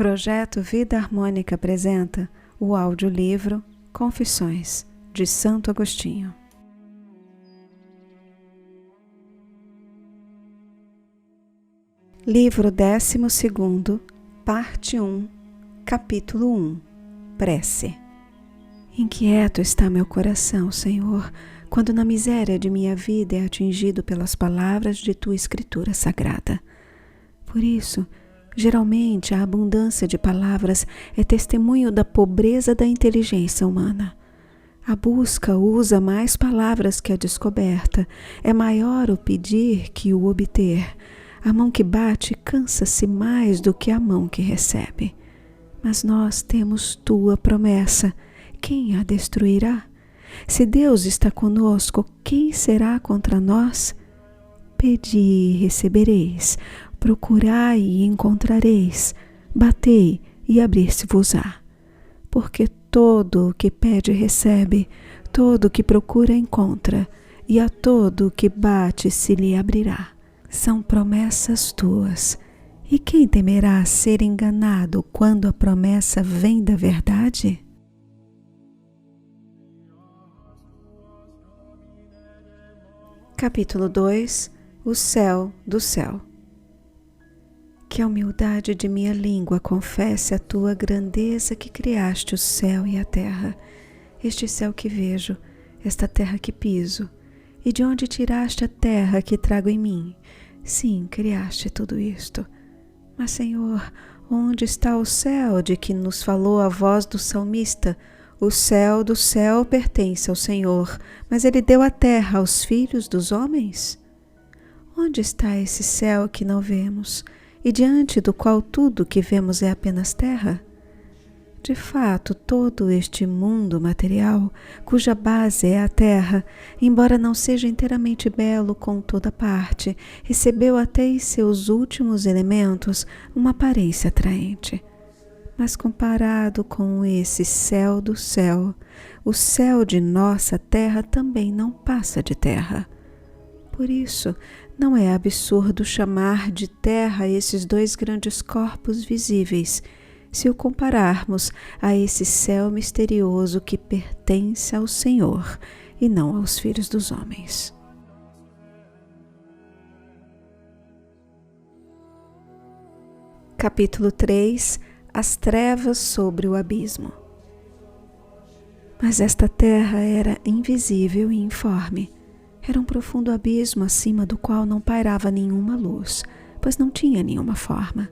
Projeto Vida Harmônica apresenta o audiolivro Confissões, de Santo Agostinho. Livro 12º, Parte 1, Capítulo 1, Prece. Inquieto está meu coração, Senhor, quando na miséria de minha vida é atingido pelas palavras de Tua Escritura Sagrada. Por isso, geralmente a abundância de palavras é testemunho da pobreza da inteligência humana. A busca usa mais palavras que a descoberta, é maior o pedir que o obter. A mão que bate cansa-se mais do que a mão que recebe. Mas nós temos Tua promessa, quem a destruirá? Se Deus está conosco, quem será contra nós? Pedi e recebereis, procurai e encontrareis, batei e abrir-se-vos-á. Porque todo o que pede recebe, todo o que procura encontra, e a todo o que bate se lhe abrirá. São promessas Tuas, e quem temerá ser enganado quando a promessa vem da verdade? Capítulo 2. O céu do céu. Que a humildade de minha língua confesse a Tua grandeza que criaste o céu e a terra, este céu que vejo, esta terra que piso, e de onde tiraste a terra que trago em mim. Sim, criaste tudo isto. Mas, Senhor, onde está o céu de que nos falou a voz do salmista? O céu do céu pertence ao Senhor, mas Ele deu a terra aos filhos dos homens? Onde está esse céu que não vemos, e diante do qual tudo que vemos é apenas terra? De fato, todo este mundo material, cuja base é a terra, embora não seja inteiramente belo com toda parte, recebeu até em seus últimos elementos uma aparência atraente. Mas comparado com esse céu do céu, o céu de nossa terra também não passa de terra. Por isso, não é absurdo chamar de terra esses dois grandes corpos visíveis, se o compararmos a esse céu misterioso que pertence ao Senhor e não aos filhos dos homens. Capítulo 3. As trevas sobre o abismo. Mas esta terra era invisível e informe. Era um profundo abismo acima do qual não pairava nenhuma luz, pois não tinha nenhuma forma.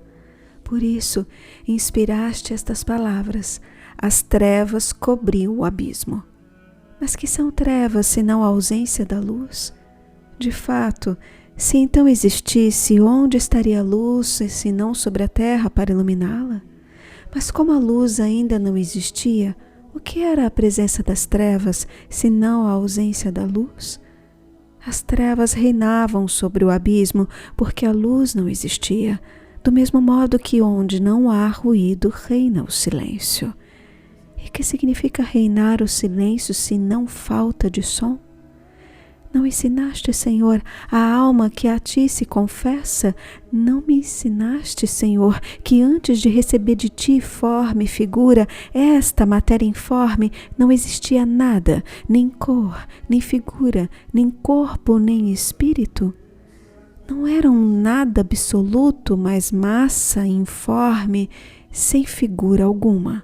Por isso, inspiraste estas palavras: as trevas cobriam o abismo. Mas que são trevas senão a ausência da luz? De fato, se então existisse, onde estaria a luz, se não sobre a terra para iluminá-la? Mas como a luz ainda não existia, o que era a presença das trevas, senão a ausência da luz? As trevas reinavam sobre o abismo, porque a luz não existia, do mesmo modo que onde não há ruído reina o silêncio. E que significa reinar o silêncio se não falta de som? Não ensinaste, Senhor, a alma que a Ti se confessa? Não me ensinaste, Senhor, que antes de receber de Ti forma e figura, esta matéria informe, não existia nada, nem cor, nem figura, nem corpo, nem espírito? Não era um nada absoluto, mas massa informe, sem figura alguma.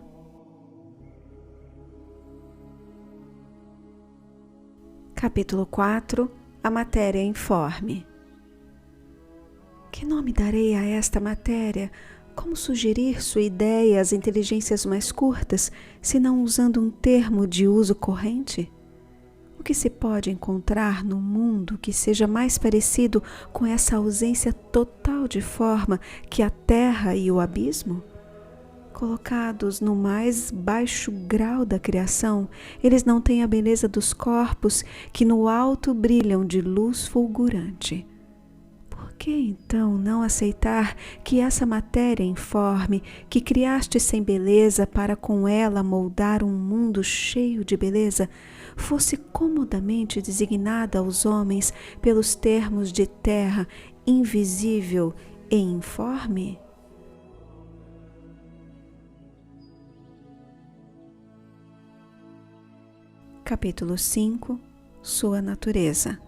Capítulo 4. A matéria informe. Que nome darei a esta matéria? Como sugerir sua ideia às inteligências mais curtas, se não usando um termo de uso corrente? O que se pode encontrar no mundo que seja mais parecido com essa ausência total de forma que a terra e o abismo? Colocados no mais baixo grau da criação, eles não têm a beleza dos corpos que no alto brilham de luz fulgurante. Por que então não aceitar que essa matéria informe, que criaste sem beleza para com ela moldar um mundo cheio de beleza, fosse comodamente designada aos homens pelos termos de terra, invisível e informe? Capítulo 5. Sua natureza.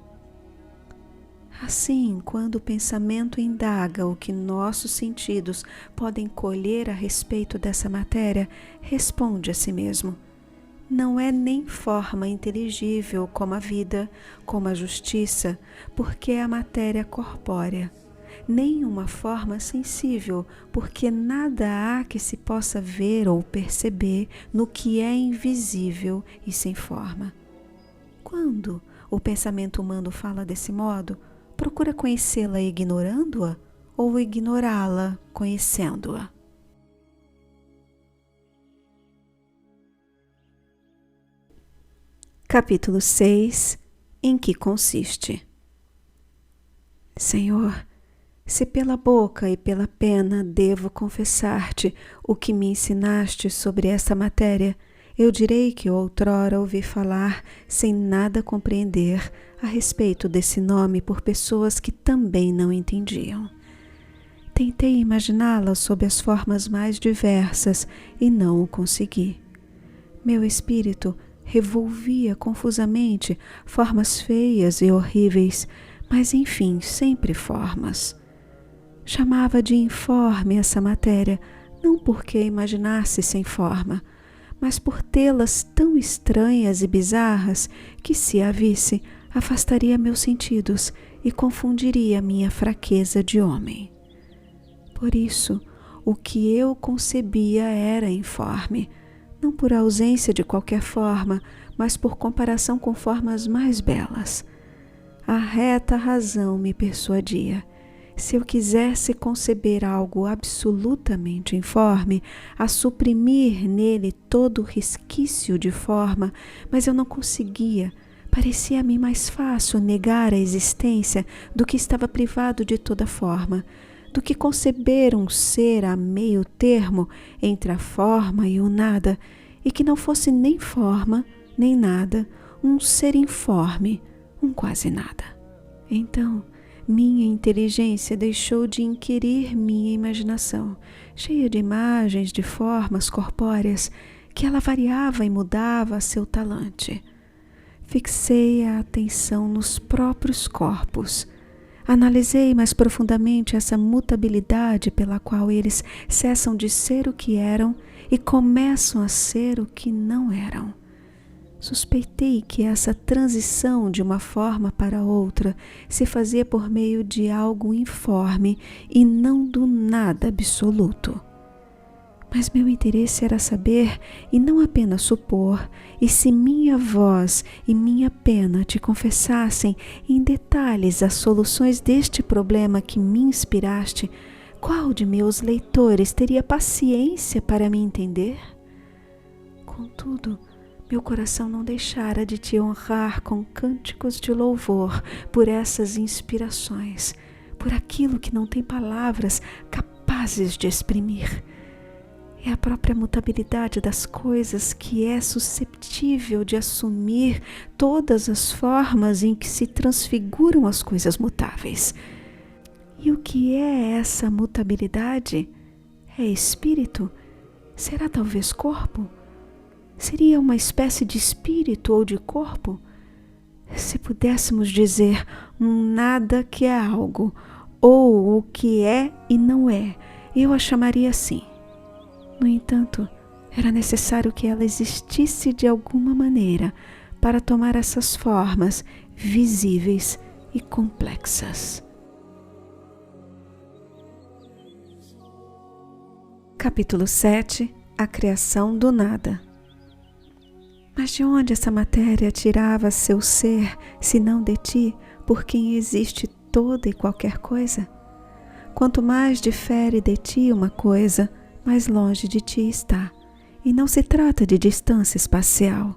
Assim, quando o pensamento indaga o que nossos sentidos podem colher a respeito dessa matéria, responde a si mesmo: não é nem forma inteligível como a vida, como a justiça, porque é a matéria corpórea, nem uma forma sensível, porque nada há que se possa ver ou perceber no que é invisível e sem forma. Quando o pensamento humano fala desse modo, procura conhecê-la ignorando-a ou ignorá-la conhecendo-a? Capítulo 6. Em que consiste? Senhor, se pela boca e pela pena devo confessar-te o que me ensinaste sobre esta matéria, eu direi que outrora ouvi falar, sem nada compreender, a respeito desse nome por pessoas que também não entendiam. Tentei imaginá-la sob as formas mais diversas e não o consegui. Meu espírito revolvia confusamente formas feias e horríveis, mas enfim, sempre formas. Chamava de informe essa matéria, não porque imaginasse sem forma, mas por tê-las tão estranhas e bizarras que, se a visse, afastaria meus sentidos e confundiria minha fraqueza de homem. Por isso, o que eu concebia era informe, não por ausência de qualquer forma, mas por comparação com formas mais belas. A reta razão me persuadia. Se eu quisesse conceber algo absolutamente informe, a suprimir nele todo resquício de forma, mas eu não conseguia. Parecia-me mais fácil negar a existência do que estava privado de toda forma, do que conceber um ser a meio termo entre a forma e o nada, e que não fosse nem forma, nem nada, um ser informe, um quase nada. Então, minha inteligência deixou de inquirir minha imaginação, cheia de imagens de formas corpóreas, que ela variava e mudava a seu talante. Fixei a atenção nos próprios corpos. Analisei mais profundamente essa mutabilidade pela qual eles cessam de ser o que eram e começam a ser o que não eram. Suspeitei que essa transição de uma forma para outra se fazia por meio de algo informe e não do nada absoluto. Mas meu interesse era saber, e não apenas supor, e se minha voz e minha pena te confessassem em detalhes as soluções deste problema que me inspiraste, qual de meus leitores teria paciência para me entender? Contudo, meu coração não deixara de te honrar com cânticos de louvor por essas inspirações, por aquilo que não tem palavras capazes de exprimir. É a própria mutabilidade das coisas que é susceptível de assumir todas as formas em que se transfiguram as coisas mutáveis. E o que é essa mutabilidade? É espírito? Será talvez corpo? Seria uma espécie de espírito ou de corpo? Se pudéssemos dizer um nada que é algo, ou o que é e não é, eu a chamaria assim. No entanto, era necessário que ela existisse de alguma maneira para tomar essas formas visíveis e complexas. Capítulo 7. A criação do nada. Mas de onde essa matéria tirava seu ser, se não de ti, por quem existe toda e qualquer coisa? Quanto mais difere de ti uma coisa, mais longe de ti está, e não se trata de distância espacial.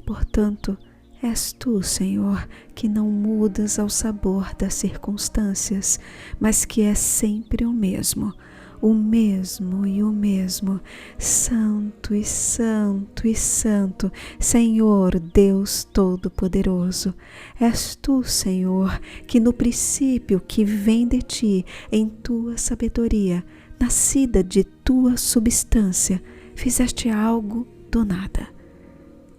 Portanto, és tu, Senhor, que não mudas ao sabor das circunstâncias, mas que é sempre o mesmo e o mesmo, santo e santo e santo, Senhor Deus Todo-Poderoso. És tu, Senhor, que no princípio que vem de ti, em tua sabedoria, nascida de tua substância, fizeste algo do nada.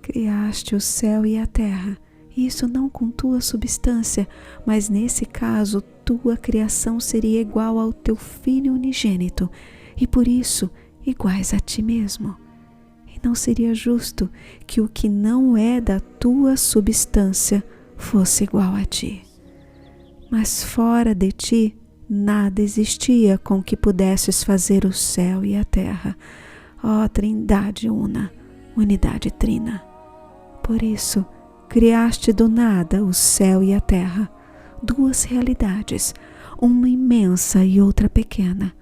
Criaste o céu e a terra, e isso não com tua substância, mas nesse caso tua criação seria igual ao teu Filho unigênito, e por isso iguais a ti mesmo. E não seria justo que o que não é da tua substância fosse igual a ti. Mas fora de ti nada existia com que pudesses fazer o céu e a terra, ó Trindade una, unidade trina. Por isso, criaste do nada o céu e a terra, duas realidades, uma imensa e outra pequena,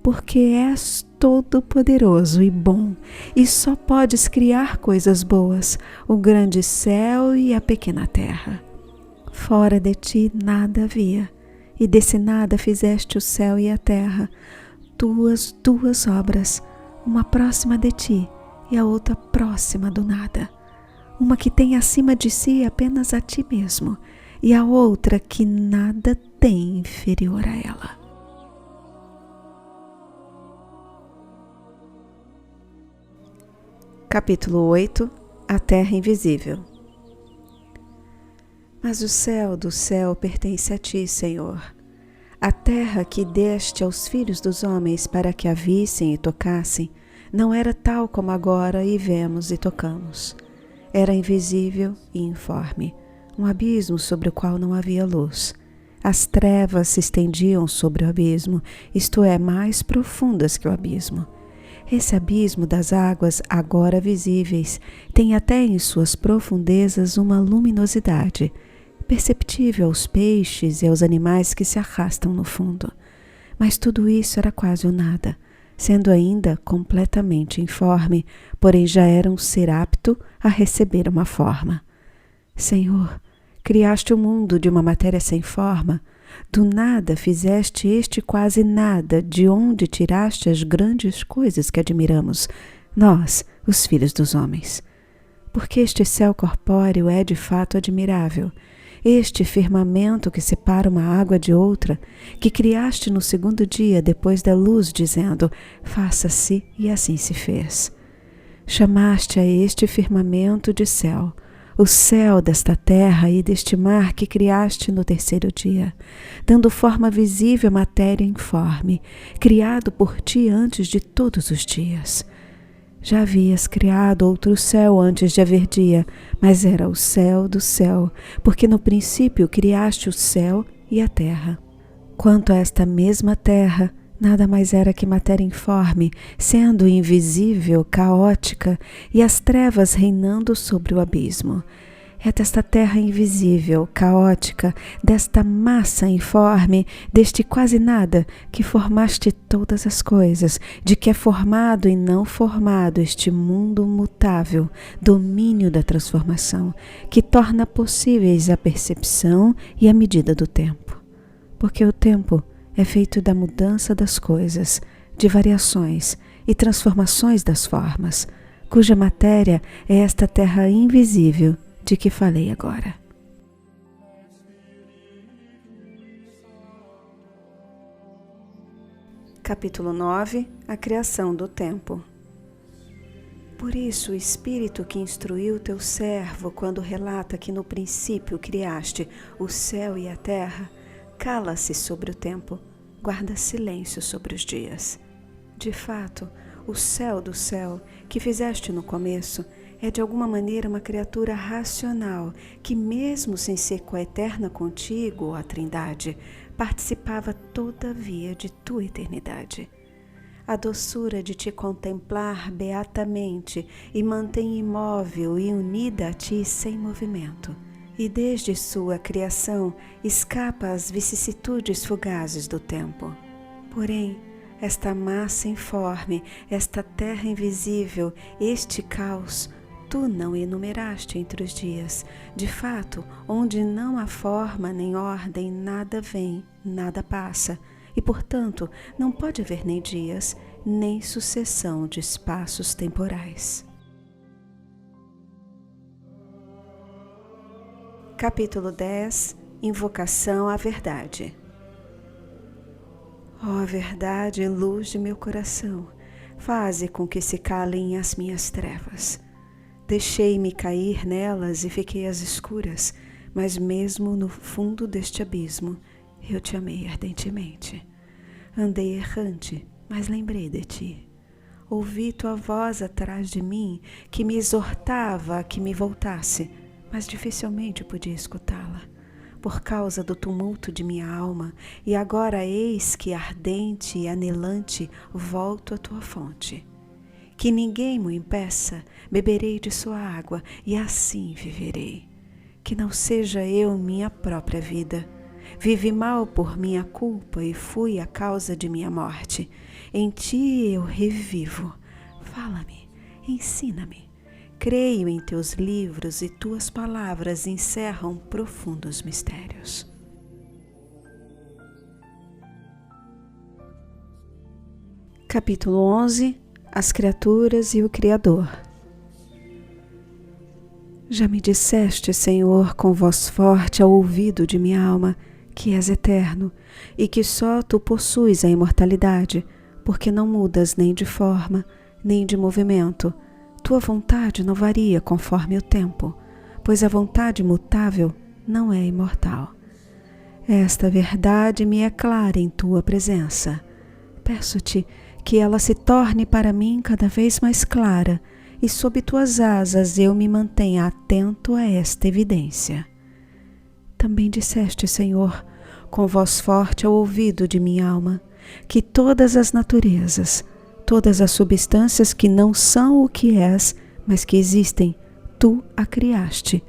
porque és todo-poderoso e bom, e só podes criar coisas boas, o grande céu e a pequena terra. Fora de ti nada havia, e desse nada fizeste o céu e a terra, tuas duas obras, uma próxima de ti e a outra próxima do nada. Uma que tem acima de si apenas a ti mesmo, e a outra que nada tem inferior a ela. Capítulo 8. A Terra Invisível. Mas o céu do céu pertence a ti, Senhor. A terra que deste aos filhos dos homens para que a vissem e tocassem, não era tal como agora e vemos e tocamos. Era invisível e informe, um abismo sobre o qual não havia luz. As trevas se estendiam sobre o abismo, isto é, mais profundas que o abismo. Esse abismo das águas, agora visíveis, tem até em suas profundezas uma luminosidade, perceptível aos peixes e aos animais que se arrastam no fundo. Mas tudo isso era quase o nada, sendo ainda completamente informe, porém já era um ser apto a receber uma forma. Senhor, criaste o mundo de uma matéria sem forma, do nada fizeste este quase nada, de onde tiraste as grandes coisas que admiramos, nós, os filhos dos homens. Porque este céu corpóreo é de fato admirável, este firmamento que separa uma água de outra, que criaste no segundo dia depois da luz, dizendo, faça-se, e assim se fez. Chamaste a este firmamento de céu, o céu desta terra e deste mar que criaste no terceiro dia, dando forma visível à matéria informe, criado por ti antes de todos os dias. Já havias criado outro céu antes de haver dia, mas era o céu do céu, porque no princípio criaste o céu e a terra. Quanto a esta mesma terra, nada mais era que matéria informe, sendo invisível, caótica, e as trevas reinando sobre o abismo. É desta terra invisível, caótica, desta massa informe, deste quase nada, que formaste todas as coisas, de que é formado e não formado este mundo mutável, domínio da transformação, que torna possíveis a percepção e a medida do tempo. Porque o tempo é feito da mudança das coisas, de variações e transformações das formas, cuja matéria é esta terra invisível de que falei agora. Capítulo 9. A criação do tempo. Por isso o Espírito que instruiu teu servo quando relata que no princípio criaste o céu e a terra, cala-se sobre o tempo, guarda silêncio sobre os dias. De fato, o céu do céu, que fizeste no começo, é de alguma maneira uma criatura racional, que mesmo sem ser coeterna contigo, ó Trindade, participava todavia de tua eternidade. A doçura de te contemplar beatamente e mantém imóvel e unida a ti sem movimento. E desde sua criação escapa às vicissitudes fugazes do tempo. Porém, esta massa informe, esta terra invisível, este caos, tu não enumeraste entre os dias. De fato, onde não há forma nem ordem, nada vem, nada passa, e, portanto, não pode haver nem dias, nem sucessão de espaços temporais. Capítulo 10. Invocação à verdade. Ó verdade, luz de meu coração, faze com que se calem as minhas trevas. Deixei-me cair nelas e fiquei às escuras, mas mesmo no fundo deste abismo, eu te amei ardentemente. Andei errante, mas lembrei de ti. Ouvi tua voz atrás de mim, que me exortava a que me voltasse, mas dificilmente podia escutá-la, por causa do tumulto de minha alma, e agora eis que ardente e anelante volto à tua fonte. Que ninguém me impeça, beberei de sua água, e assim viverei. Que não seja eu minha própria vida. Vivi mal por minha culpa e fui a causa de minha morte. Em ti eu revivo. Fala-me, ensina-me. Creio em teus livros e tuas palavras encerram profundos mistérios. Capítulo 11. As criaturas e o Criador. Já me disseste, Senhor, com voz forte ao ouvido de minha alma, que és eterno e que só tu possuis a imortalidade, porque não mudas nem de forma, nem de movimento. Tua vontade não varia conforme o tempo, pois a vontade mutável não é imortal. Esta verdade me é clara em tua presença. Peço-te que ela se torne para mim cada vez mais clara, e sob tuas asas eu me mantenha atento a esta evidência. Também disseste, Senhor, com voz forte ao ouvido de minha alma, que todas as naturezas, todas as substâncias que não são o que és, mas que existem, tu a criaste,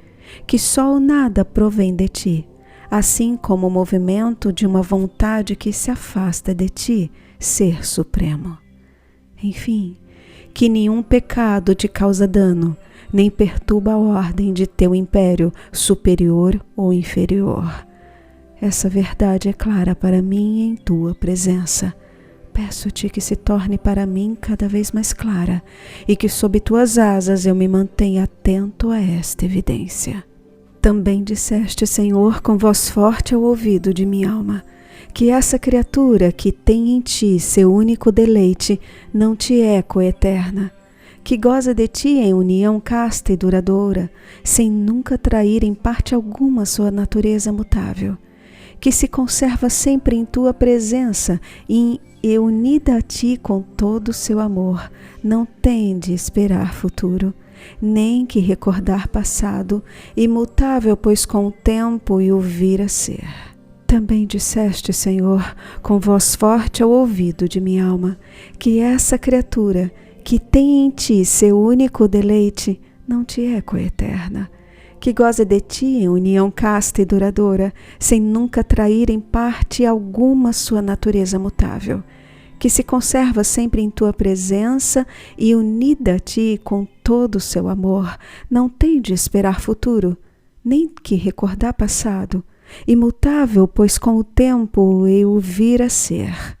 que só o nada provém de ti, assim como o movimento de uma vontade que se afasta de ti, Ser Supremo. Enfim, que nenhum pecado te causa dano, nem perturba a ordem de teu império, superior ou inferior. Essa verdade é clara para mim em tua presença. Peço-te que se torne para mim cada vez mais clara, e que sob tuas asas eu me mantenha atento a esta evidência. Também disseste, Senhor, com voz forte ao ouvido de minha alma, que essa criatura que tem em ti seu único deleite não te é coeterna, que goza de ti em união casta e duradoura, sem nunca trair em parte alguma sua natureza mutável, que se conserva sempre em tua presença e unida a ti com todo o seu amor, não tem de esperar futuro, nem que recordar passado, imutável pois com o tempo e o vir a ser. Também disseste, Senhor, com voz forte ao ouvido de minha alma, que essa criatura que tem em ti seu único deleite não te é coeterna, que goza de ti em união casta e duradoura, sem nunca trair em parte alguma sua natureza mutável, que se conserva sempre em tua presença e unida a ti com todo o seu amor, não tem de esperar futuro, nem que recordar passado, imutável, pois com o tempo eu vir a ser.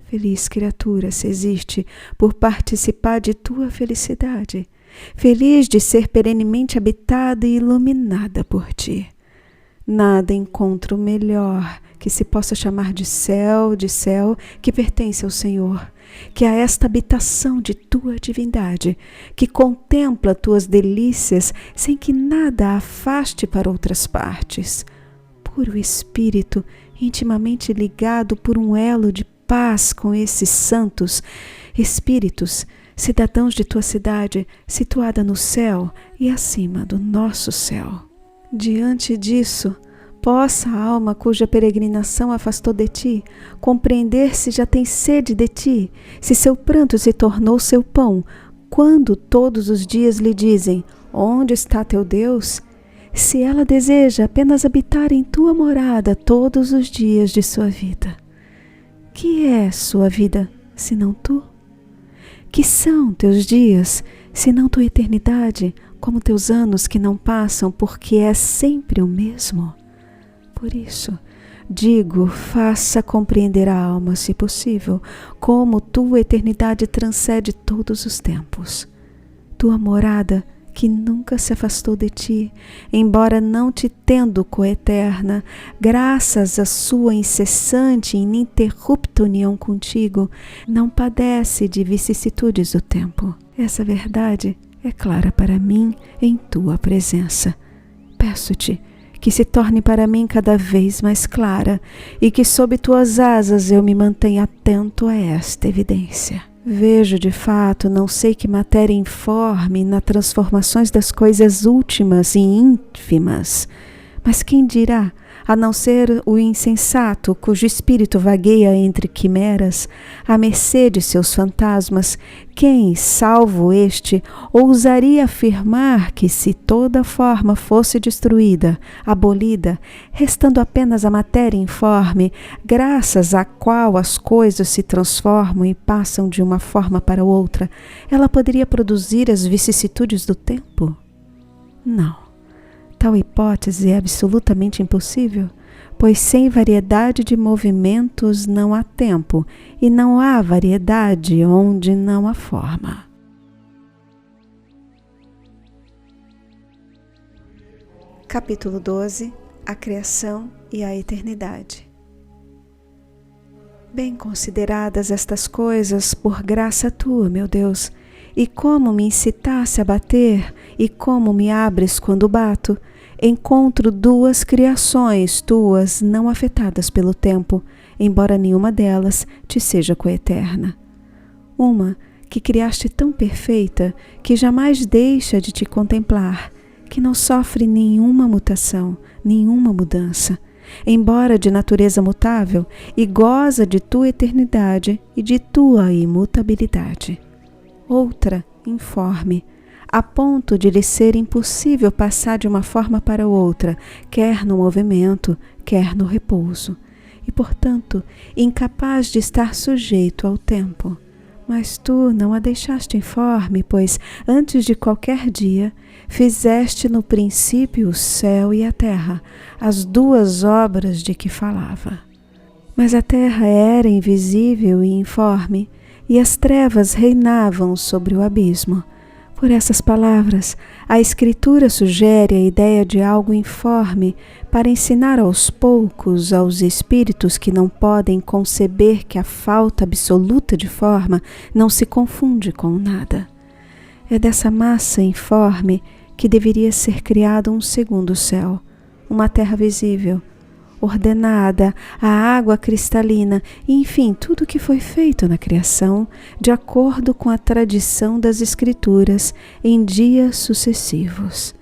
Feliz criatura se existe por participar de tua felicidade, feliz de ser perenemente habitada e iluminada por ti. Nada encontro melhor que se possa chamar de céu, que pertence ao Senhor, que a esta habitação de tua divindade, que contempla tuas delícias sem que nada a afaste para outras partes. Puro espírito, intimamente ligado por um elo de paz com esses santos espíritos, cidadãos de tua cidade, situada no céu e acima do nosso céu. Diante disso, possa a alma cuja peregrinação afastou de ti compreender se já tem sede de ti, se seu pranto se tornou seu pão, quando todos os dias lhe dizem: onde está teu Deus? Se ela deseja apenas habitar em tua morada todos os dias de sua vida. Que é sua vida, senão tu? Que são teus dias, senão tua eternidade, como teus anos que não passam, porque é sempre o mesmo? Por isso, digo, faça compreender a alma, se possível, como tua eternidade transcende todos os tempos. Tua morada, que nunca se afastou de ti, embora não te tendo coeterna, graças à sua incessante e ininterrupta união contigo, não padece de vicissitudes do tempo. Essa verdade é clara para mim em tua presença. Peço-te que se torne para mim cada vez mais clara e que sob tuas asas eu me mantenha atento a esta evidência. Vejo de fato, não sei que matéria informe nas transformações das coisas últimas e ínfimas, mas quem dirá, a não ser o insensato, cujo espírito vagueia entre quimeras, à mercê de seus fantasmas, quem, salvo este, ousaria afirmar que se toda forma fosse destruída, abolida, restando apenas a matéria informe, graças à qual as coisas se transformam e passam de uma forma para outra, ela poderia produzir as vicissitudes do tempo? Não. Tal hipótese é absolutamente impossível, pois sem variedade de movimentos não há tempo e não há variedade onde não há forma. Capítulo 12. A criação e a eternidade. Bem consideradas estas coisas por graça tua, meu Deus, e como me incitasse a bater, e como me abres quando bato, encontro duas criações tuas não afetadas pelo tempo, embora nenhuma delas te seja coeterna. Uma que criaste tão perfeita que jamais deixa de te contemplar, que não sofre nenhuma mutação, nenhuma mudança, embora de natureza mutável, e goza de tua eternidade e de tua imutabilidade. Outra, informe, a ponto de lhe ser impossível passar de uma forma para outra, quer no movimento, quer no repouso, e, portanto, incapaz de estar sujeito ao tempo. Mas tu não a deixaste informe, pois, antes de qualquer dia, fizeste no princípio o céu e a terra, as duas obras de que falava. Mas a terra era invisível e informe, e as trevas reinavam sobre o abismo. Por essas palavras, a Escritura sugere a ideia de algo informe para ensinar aos poucos aos espíritos que não podem conceber que a falta absoluta de forma não se confunde com nada. É dessa massa informe que deveria ser criado um segundo céu, uma terra visível, ordenada, a água cristalina, e enfim, tudo o que foi feito na criação, de acordo com a tradição das Escrituras, em dias sucessivos.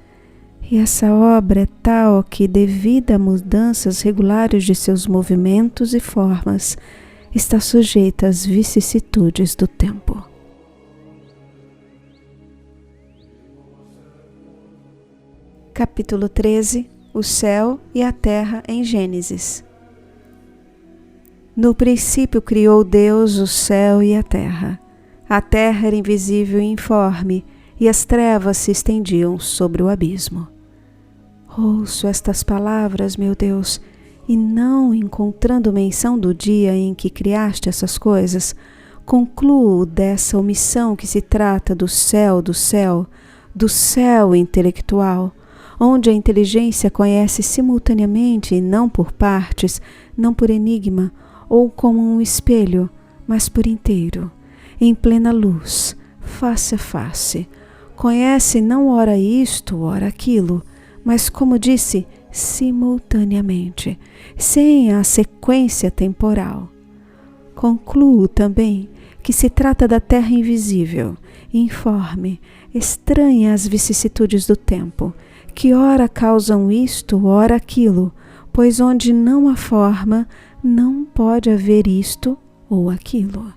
E essa obra é tal que, devido a mudanças regulares de seus movimentos e formas, está sujeita às vicissitudes do tempo. Capítulo 13. O céu e a terra em Gênesis. No princípio criou Deus o céu e a terra. A terra era invisível e informe, e as trevas se estendiam sobre o abismo. Ouço estas palavras, meu Deus, e não encontrando menção do dia em que criaste essas coisas, concluo dessa omissão que se trata do céu intelectual, onde a inteligência conhece simultaneamente e não por partes, não por enigma ou como um espelho, mas por inteiro, em plena luz, face a face. Conhece não ora isto, ora aquilo, mas, como disse, simultaneamente, sem a sequência temporal. Concluo também que se trata da terra invisível, informe, estranha às vicissitudes do tempo, que ora causam isto, ora aquilo, pois onde não há forma, não pode haver isto ou aquilo.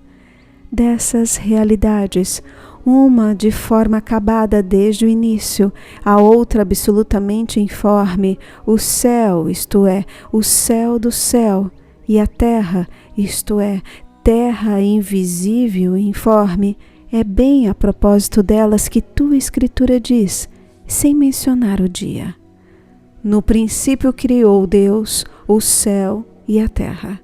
Dessas realidades, uma de forma acabada desde o início, a outra absolutamente informe, o céu, isto é, o céu do céu, e a terra, isto é, terra invisível e informe, é bem a propósito delas que tua Escritura diz, sem mencionar o dia. No princípio criou Deus o céu e a terra.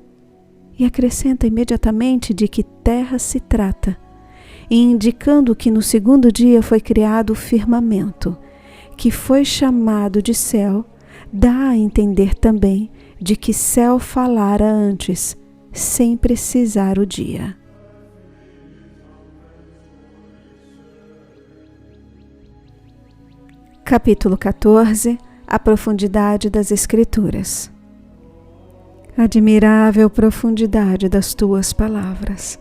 E acrescenta imediatamente de que terra se trata, indicando que no segundo dia foi criado o firmamento, que foi chamado de céu, dá a entender também de que céu falara antes, sem precisar o dia. Capítulo 14. A profundidade das Escrituras. Admirável profundidade das tuas palavras.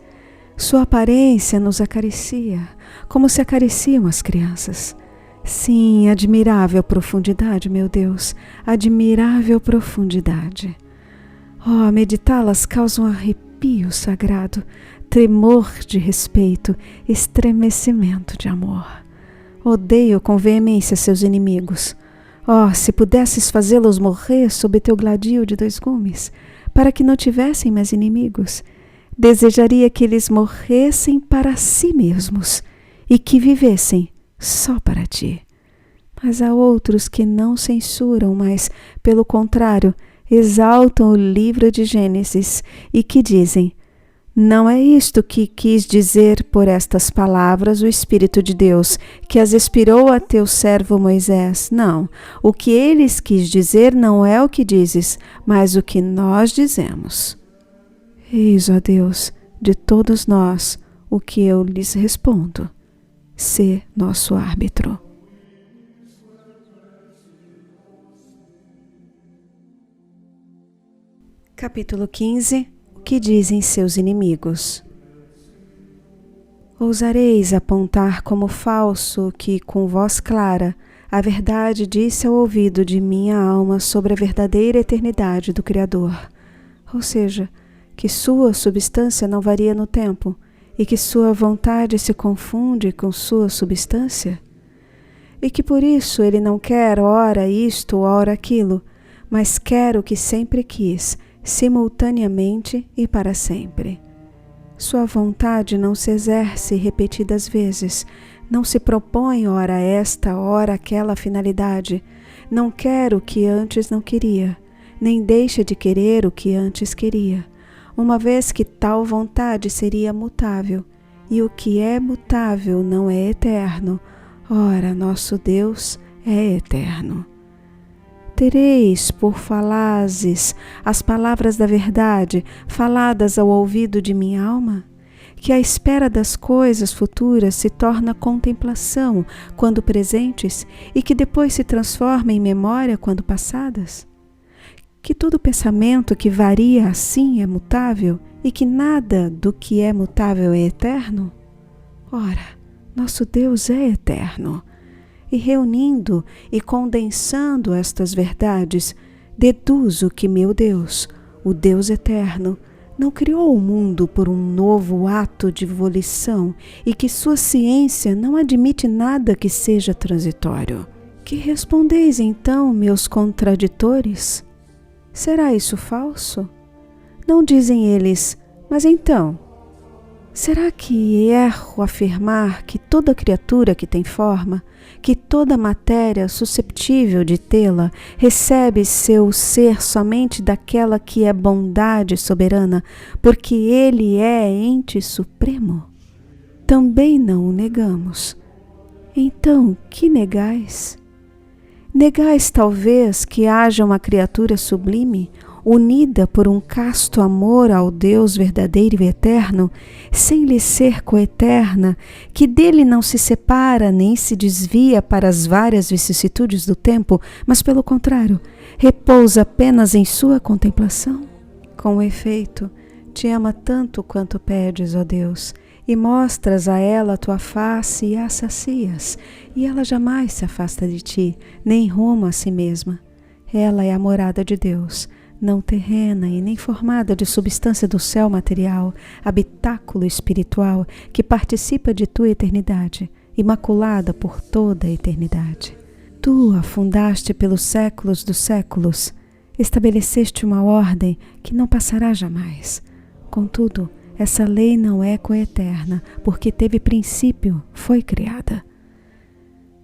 Sua aparência nos acaricia, como se acariciam as crianças. Sim, admirável profundidade, meu Deus, admirável profundidade. Oh, meditá-las causa um arrepio sagrado, tremor de respeito, estremecimento de amor. Odeio com veemência seus inimigos. Oh, se pudesses fazê-los morrer sob teu gladio de 2 gumes, para que não tivessem mais inimigos, desejaria que eles morressem para si mesmos e que vivessem só para ti. Mas há outros que não censuram, mas, pelo contrário, exaltam o livro de Gênesis e que dizem: não é isto que quis dizer por estas palavras o Espírito de Deus, que as expirou a teu servo Moisés. Não, o que eles quis dizer não é o que dizes, mas o que nós dizemos. Eis, ó Deus, de todos nós, o que eu lhes respondo. Sê nosso árbitro. Capítulo 15. O que dizem seus inimigos? Ousareis apontar como falso que, com voz clara, a verdade disse ao ouvido de minha alma sobre a verdadeira eternidade do Criador, ou seja, que sua substância não varia no tempo e que sua vontade se confunde com sua substância? E que por isso ele não quer ora isto, ora aquilo, mas quer o que sempre quis, simultaneamente e para sempre. Sua vontade não se exerce repetidas vezes, não se propõe ora esta, ora aquela finalidade, não quer o que antes não queria, nem deixa de querer o que antes queria, uma vez que tal vontade seria mutável, e o que é mutável não é eterno, ora, nosso Deus é eterno. Tereis por falazes as palavras da verdade faladas ao ouvido de minha alma? Que a espera das coisas futuras se torna contemplação quando presentes e que depois se transforma em memória quando passadas? Que todo pensamento que varia assim é mutável e que nada do que é mutável é eterno? Ora, nosso Deus é eterno. E reunindo e condensando estas verdades, deduzo que meu Deus, o Deus eterno, não criou o mundo por um novo ato de volição e que sua ciência não admite nada que seja transitório. Que respondeis então, meus contraditores? Será isso falso? Não dizem eles, mas então, será que erro afirmar que toda criatura que tem forma, que toda matéria susceptível de tê-la, recebe seu ser somente daquela que é bondade soberana, porque ele é ente supremo? Também não o negamos. Então, que negais? Negais talvez que haja uma criatura sublime, unida por um casto amor ao Deus verdadeiro e eterno, sem lhe ser coeterna, que dele não se separa nem se desvia para as várias vicissitudes do tempo, mas pelo contrário, repousa apenas em sua contemplação? Com efeito, te ama tanto quanto pedes, ó Deus, e mostras a ela a tua face e a sacias, e ela jamais se afasta de ti, nem rumo a si mesma. Ela é a morada de Deus, não terrena e nem formada de substância do céu material, habitáculo espiritual que participa de tua eternidade, imaculada por toda a eternidade. Tu a fundaste pelos séculos dos séculos, estabeleceste uma ordem que não passará jamais. Contudo, essa lei não é coeterna, porque teve princípio, foi criada.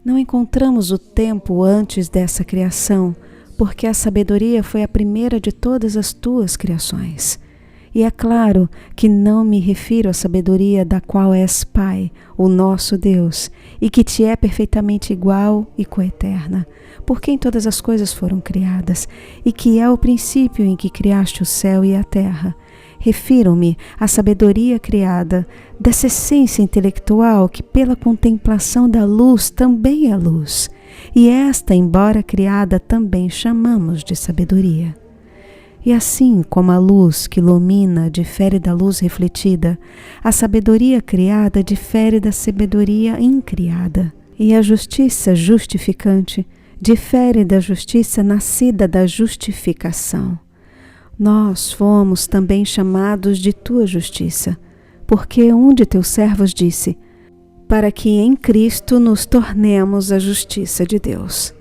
Não encontramos o tempo antes dessa criação, porque a sabedoria foi a primeira de todas as tuas criações. E é claro que não me refiro à sabedoria da qual és Pai, o nosso Deus, e que te é perfeitamente igual e coeterna, por quem todas as coisas foram criadas, e que é o princípio em que criaste o céu e a terra. Refiro-me à sabedoria criada, dessa essência intelectual que pela contemplação da luz também é luz, e esta, embora criada, também chamamos de sabedoria. E assim como a luz que ilumina difere da luz refletida, a sabedoria criada difere da sabedoria incriada, e a justiça justificante difere da justiça nascida da justificação. Nós fomos também chamados de tua justiça, porque um de teus servos disse: para que em Cristo nos tornemos a justiça de Deus.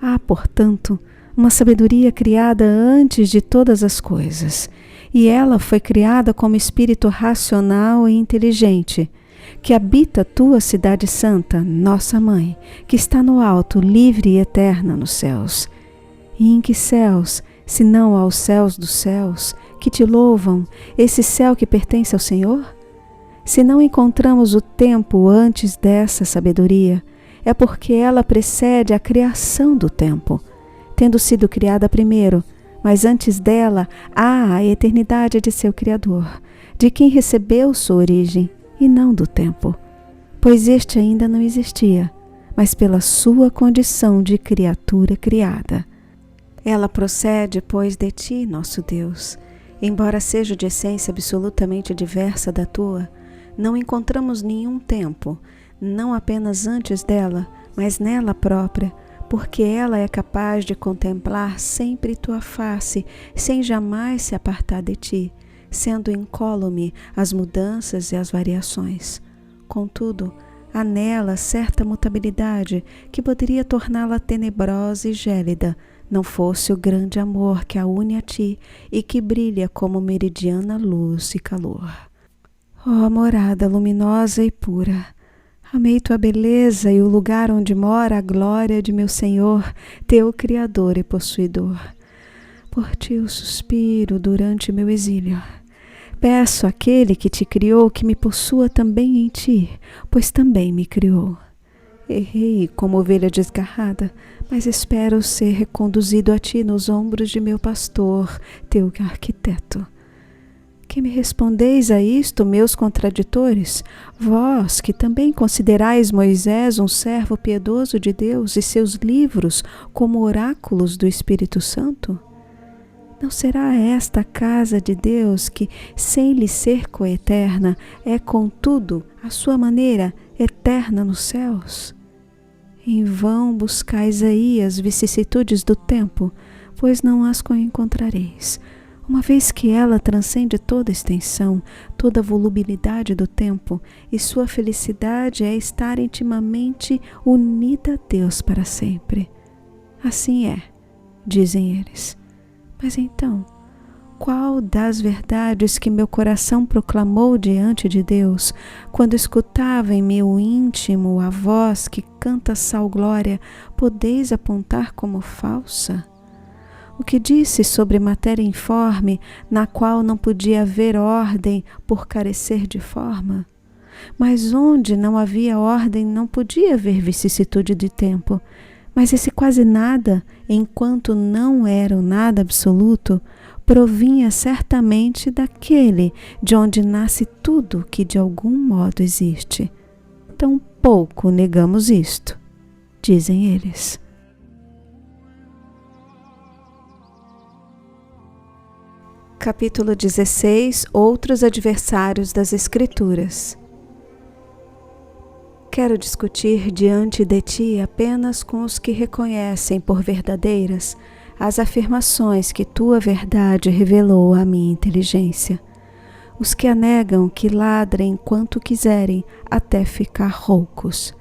Há, portanto, uma sabedoria criada antes de todas as coisas, e ela foi criada como espírito racional e inteligente, que habita tua cidade santa, nossa mãe, que está no alto, livre e eterna nos céus. E em que céus, se não aos céus dos céus, que te louvam, esse céu que pertence ao Senhor? Se não encontramos o tempo antes dessa sabedoria, é porque ela precede a criação do tempo, tendo sido criada primeiro, mas antes dela há a eternidade de seu Criador, de quem recebeu sua origem, e não do tempo, pois este ainda não existia, mas pela sua condição de criatura criada. Ela procede, pois, de ti, nosso Deus. Embora seja de essência absolutamente diversa da tua, não encontramos nenhum tempo, não apenas antes dela, mas nela própria, porque ela é capaz de contemplar sempre tua face, sem jamais se apartar de ti, sendo incólume as mudanças e as variações. Contudo, há nela certa mutabilidade que poderia torná-la tenebrosa e gélida, não fosse o grande amor que a une a ti e que brilha como meridiana luz e calor. Ó morada luminosa e pura, amei tua beleza e o lugar onde mora a glória de meu Senhor, teu Criador e Possuidor. Por ti eu suspiro durante meu exílio. Peço àquele que te criou que me possua também em ti, pois também me criou. Errei como ovelha desgarrada, mas espero ser reconduzido a ti nos ombros de meu pastor, teu arquiteto. Que me respondeis a isto, meus contraditores? Vós, que também considerais Moisés um servo piedoso de Deus e seus livros como oráculos do Espírito Santo? Não será esta a casa de Deus que, sem lhe ser coeterna, é, contudo, à sua maneira, eterna nos céus? Em vão buscais aí as vicissitudes do tempo, pois não as encontrareis, uma vez que ela transcende toda extensão, toda volubilidade do tempo, e sua felicidade é estar intimamente unida a Deus para sempre. Assim é, dizem eles. Mas então, qual das verdades que meu coração proclamou diante de Deus, quando escutava em meu íntimo a voz que canta sal-glória, podeis apontar como falsa? O que disse sobre matéria informe, na qual não podia haver ordem por carecer de forma? Mas onde não havia ordem não podia haver vicissitude de tempo. Mas esse quase nada, enquanto não era o nada absoluto, provinha certamente daquele de onde nasce tudo que de algum modo existe. Tão pouco negamos isto, dizem eles. Capítulo 16. Outros adversários das Escrituras. Quero discutir diante de ti apenas com os que reconhecem por verdadeiras as afirmações que tua verdade revelou à minha inteligência. Os que a negam, que ladrem quanto quiserem até ficar roucos.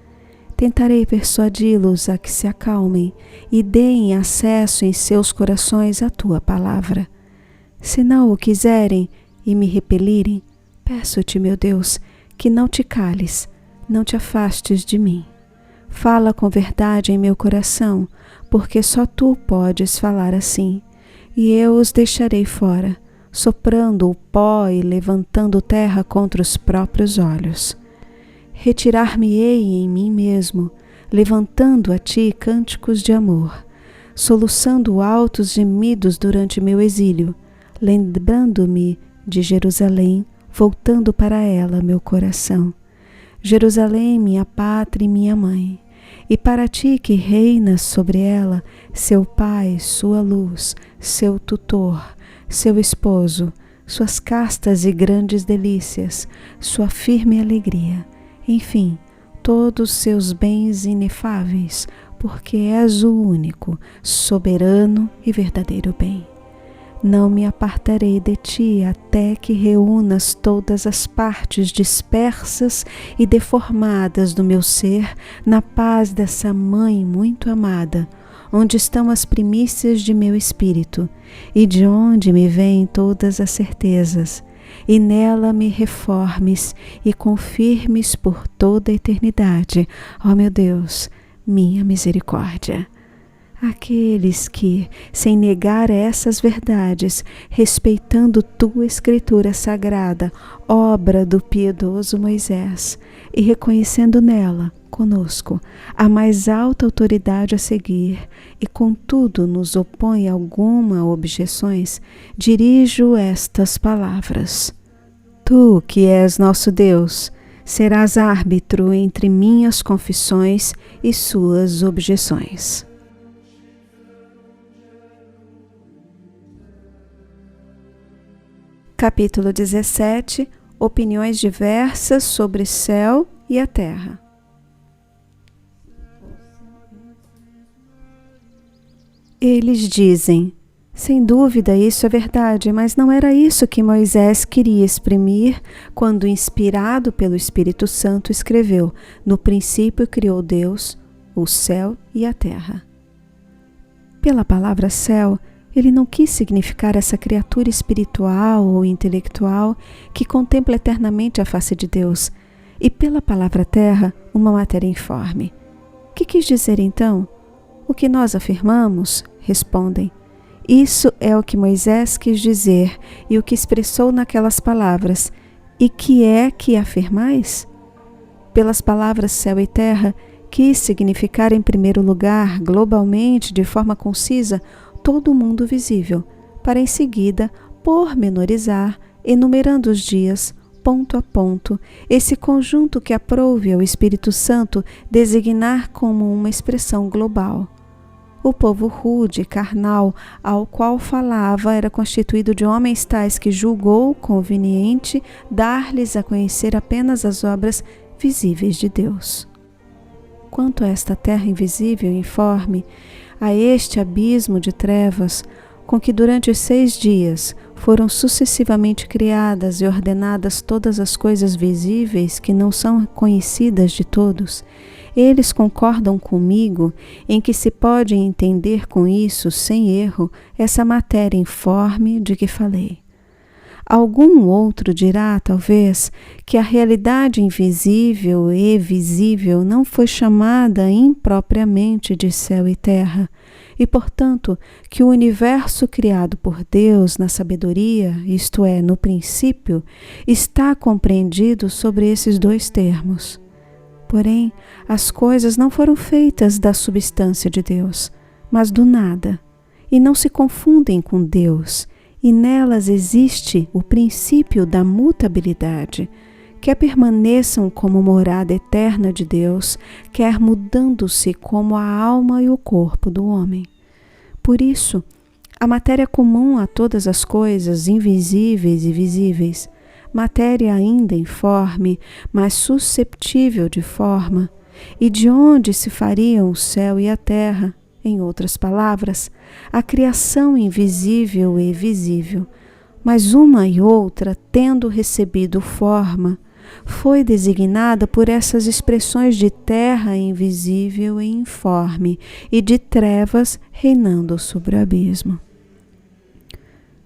Tentarei persuadi-los a que se acalmem e deem acesso em seus corações à tua palavra. Se não o quiserem e me repelirem, peço-te, meu Deus, que não te cales, não te afastes de mim. Fala com verdade em meu coração, porque só tu podes falar assim, e eu os deixarei fora, soprando o pó e levantando terra contra os próprios olhos. Retirar-me-ei em mim mesmo, levantando a ti cânticos de amor, soluçando altos gemidos durante meu exílio, lembrando-me de Jerusalém, voltando para ela meu coração. Jerusalém, minha pátria e minha mãe, e para ti que reinas sobre ela, seu pai, sua luz, seu tutor, seu esposo, suas castas e grandes delícias, sua firme alegria, enfim, todos seus bens inefáveis, porque és o único, soberano e verdadeiro bem. Não me apartarei de ti até que reúnas todas as partes dispersas e deformadas do meu ser na paz dessa mãe muito amada, onde estão as primícias de meu espírito e de onde me vêm todas as certezas, e nela me reformes e confirmes por toda a eternidade, ó meu Deus, minha misericórdia. Aqueles que, sem negar essas verdades, respeitando tua escritura sagrada, obra do piedoso Moisés, e reconhecendo nela, conosco, a mais alta autoridade a seguir, e contudo nos opõe alguma objeções, dirijo estas palavras. Tu, que és nosso Deus, serás árbitro entre minhas confissões e suas objeções. Capítulo 17. Opiniões diversas sobre céu e a terra. Eles dizem, sem dúvida isso é verdade, mas não era isso que Moisés queria exprimir quando, inspirado pelo Espírito Santo, escreveu: no princípio criou Deus o céu e a terra. Pela palavra céu, ele não quis significar essa criatura espiritual ou intelectual que contempla eternamente a face de Deus, e pela palavra terra, uma matéria informe. Que quis dizer então? O que nós afirmamos, respondem. Isso é o que Moisés quis dizer e o que expressou naquelas palavras. E que é que afirmais? Pelas palavras céu e terra, quis significar em primeiro lugar, globalmente, de forma concisa, todo o mundo visível, para em seguida pormenorizar, enumerando os dias, ponto a ponto, esse conjunto que aprouve ao Espírito Santo designar como uma expressão global. O povo rude, carnal, ao qual falava, era constituído de homens tais que julgou conveniente dar-lhes a conhecer apenas as obras visíveis de Deus. Quanto a esta terra invisível e informe, a este abismo de trevas, com que durante os 6 dias foram sucessivamente criadas e ordenadas todas as coisas visíveis que não são conhecidas de todos, eles concordam comigo em que se pode entender com isso, sem erro, essa matéria informe de que falei. Algum outro dirá, talvez, que a realidade invisível e visível não foi chamada impropriamente de céu e terra, e, portanto, que o universo criado por Deus na sabedoria, isto é, no princípio, está compreendido sobre esses 2 termos. Porém, as coisas não foram feitas da substância de Deus, mas do nada, e não se confundem com Deus, e nelas existe o princípio da mutabilidade, quer permaneçam como morada eterna de Deus, quer mudando-se como a alma e o corpo do homem. Por isso, a matéria comum a todas as coisas invisíveis e visíveis, matéria ainda informe, mas susceptível de forma, e de onde se fariam o céu e a terra, em outras palavras, a criação invisível e visível, mas uma e outra, tendo recebido forma, foi designada por essas expressões de terra invisível e informe e de trevas reinando sobre o abismo.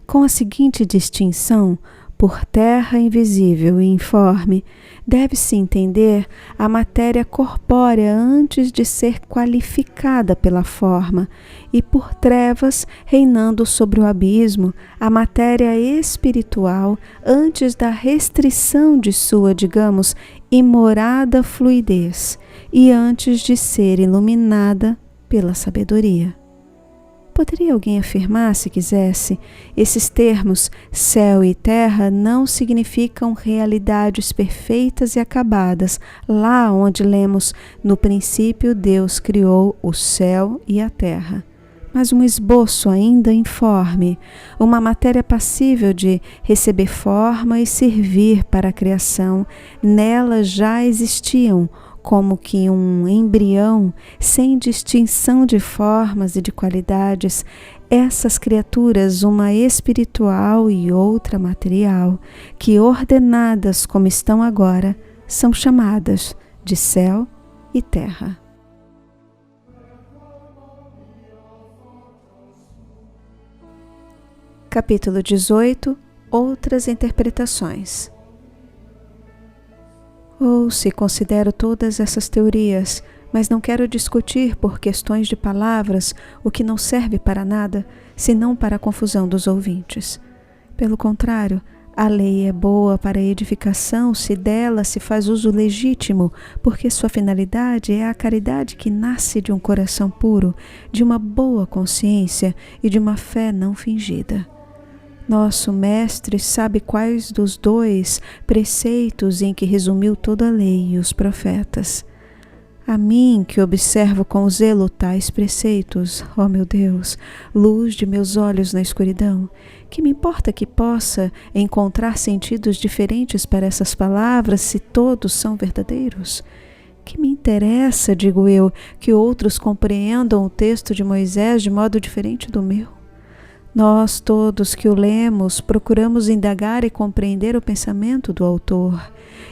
Com a seguinte distinção, por terra invisível e informe, deve-se entender a matéria corpórea antes de ser qualificada pela forma, e por trevas reinando sobre o abismo, a matéria espiritual antes da restrição de sua, digamos, imorada fluidez, e antes de ser iluminada pela sabedoria. Poderia alguém afirmar, se quisesse, esses termos céu e terra não significam realidades perfeitas e acabadas, lá onde lemos no princípio Deus criou o céu e a terra. Mas um esboço ainda informe, uma matéria passível de receber forma e servir para a criação, nela já existiam, como que um embrião, sem distinção de formas e de qualidades, essas criaturas, uma espiritual e outra material, que ordenadas como estão agora, são chamadas de céu e terra. Capítulo 18. Outras interpretações. Ouço e considero todas essas teorias, mas não quero discutir por questões de palavras o que não serve para nada, senão para a confusão dos ouvintes. Pelo contrário, a lei é boa para a edificação se dela se faz uso legítimo, porque sua finalidade é a caridade que nasce de um coração puro, de uma boa consciência e de uma fé não fingida. Nosso Mestre sabe quais dos dois preceitos em que resumiu toda a lei e os profetas. A mim, que observo com zelo tais preceitos, ó meu Deus, luz de meus olhos na escuridão, que me importa que possa encontrar sentidos diferentes para essas palavras se todos são verdadeiros? Que me interessa, digo eu, que outros compreendam o texto de Moisés de modo diferente do meu? Nós todos que o lemos procuramos indagar e compreender o pensamento do autor,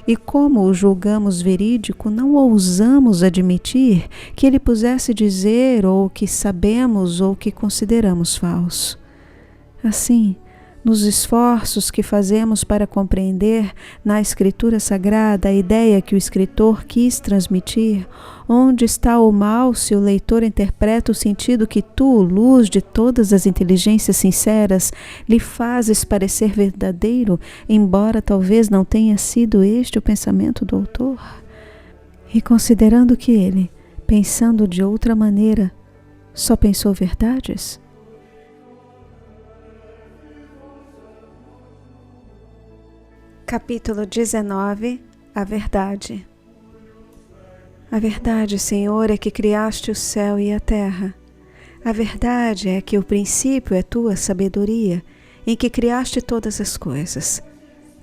e como o julgamos verídico, não ousamos admitir que ele pudesse dizer ou que sabemos ou que consideramos falso. Assim, nos esforços que fazemos para compreender na Escritura Sagrada a ideia que o escritor quis transmitir, onde está o mal se o leitor interpreta o sentido que tu, luz de todas as inteligências sinceras, lhe fazes parecer verdadeiro, embora talvez não tenha sido este o pensamento do autor? E considerando que ele, pensando de outra maneira, só pensou verdades? Capítulo 19. A verdade. A verdade, Senhor, é que criaste o céu e a terra. A verdade é que o princípio é tua sabedoria, em que criaste todas as coisas.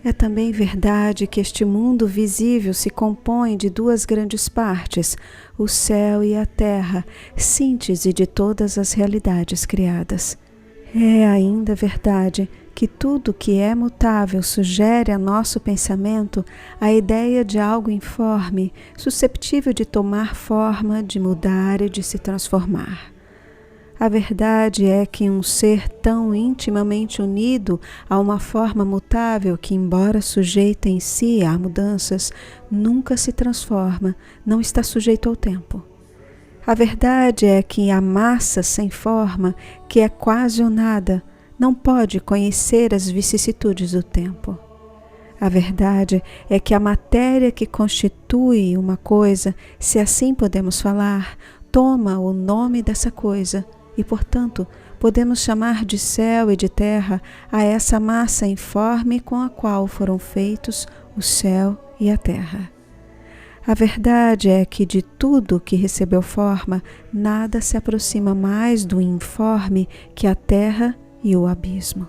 É também verdade que este mundo visível se compõe de duas grandes partes, o céu e a terra, síntese de todas as realidades criadas. É ainda verdade que tudo que é mutável sugere a nosso pensamento a ideia de algo informe, susceptível de tomar forma, de mudar e de se transformar. A verdade é que um ser tão intimamente unido a uma forma mutável que, embora sujeita em si a mudanças, nunca se transforma, não está sujeito ao tempo. A verdade é que a massa sem forma, que é quase o nada, não pode conhecer as vicissitudes do tempo. A verdade é que a matéria que constitui uma coisa, se assim podemos falar, toma o nome dessa coisa e, portanto, podemos chamar de céu e de terra a essa massa informe com a qual foram feitos o céu e a terra. A verdade é que de tudo que recebeu forma, nada se aproxima mais do informe que a terra e o abismo.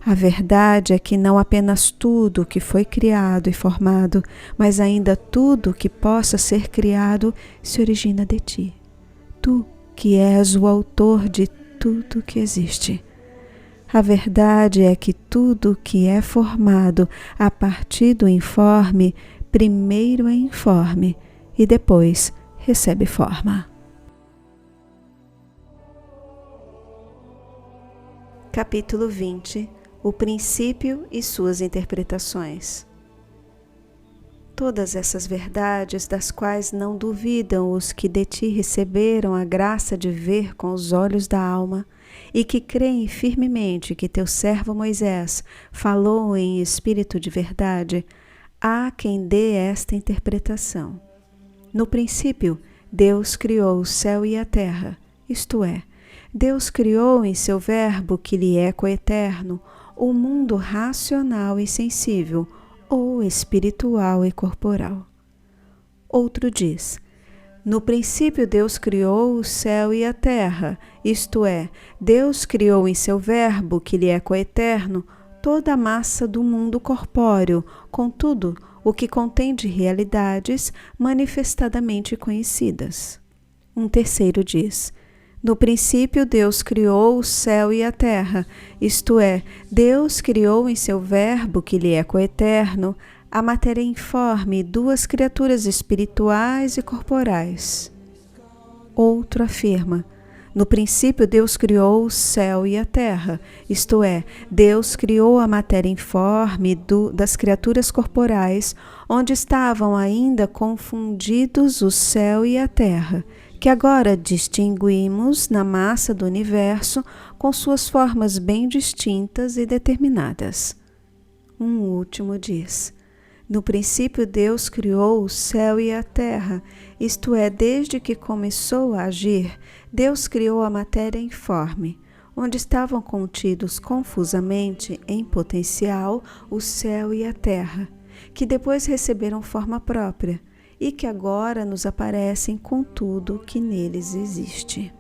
A verdade é que não apenas tudo que foi criado e formado, mas ainda tudo que possa ser criado se origina de ti. Tu que és o autor de tudo que existe. A verdade é que tudo que é formado a partir do informe, primeiro é informe e depois recebe forma. Capítulo 20. O princípio e suas interpretações. Todas essas verdades, das quais não duvidam os que de ti receberam a graça de ver com os olhos da alma, e que creem firmemente que teu servo Moisés falou em espírito de verdade, há quem dê esta interpretação. No princípio, Deus criou o céu e a terra, isto é, Deus criou em seu Verbo que lhe é coeterno o mundo racional e sensível, ou espiritual e corporal. Outro diz: no princípio Deus criou o céu e a terra, isto é, Deus criou em seu Verbo que lhe é coeterno toda a massa do mundo corpóreo, com tudo o que contém de realidades manifestadamente conhecidas. Um terceiro diz: no princípio Deus criou o céu e a terra, isto é, Deus criou em seu Verbo que lhe é coeterno a matéria informe e duas criaturas espirituais e corporais. Outro afirma: no princípio Deus criou o céu e a terra, isto é, Deus criou a matéria informe das criaturas corporais, onde estavam ainda confundidos o céu e a terra, que agora distinguimos na massa do universo com suas formas bem distintas e determinadas. Um último diz: no princípio Deus criou o céu e a terra, isto é, desde que começou a agir, Deus criou a matéria informe, onde estavam contidos confusamente em potencial o céu e a terra, que depois receberam forma própria e que agora nos aparecem com tudo que neles existe.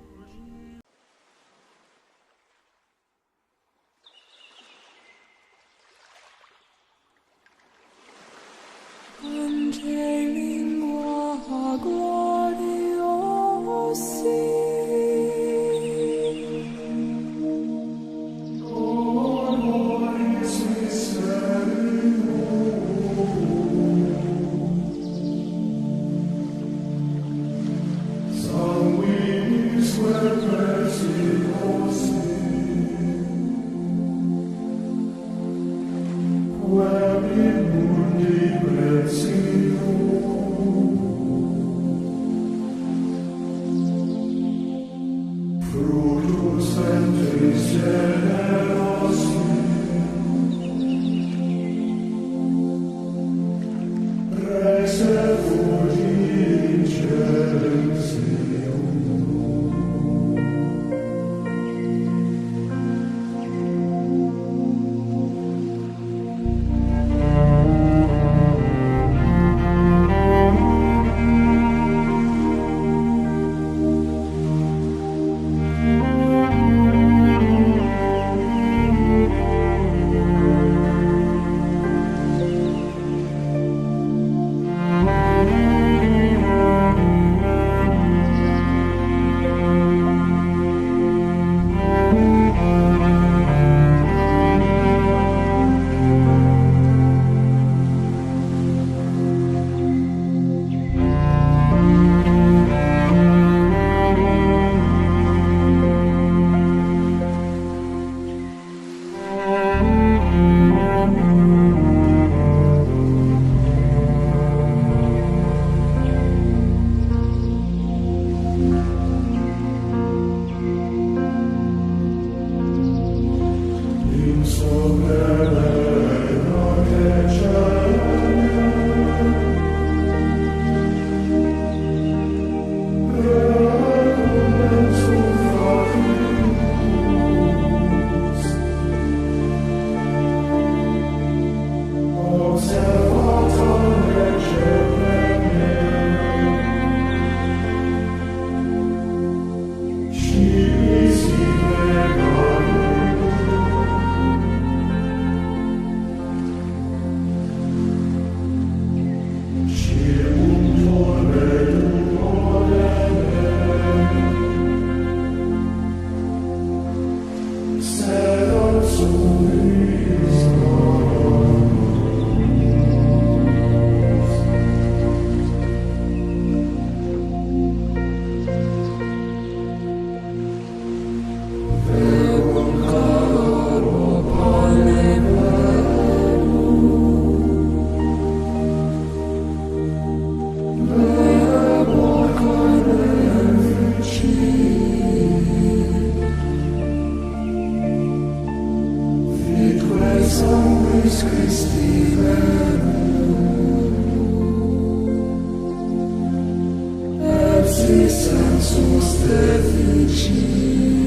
Sensus de vici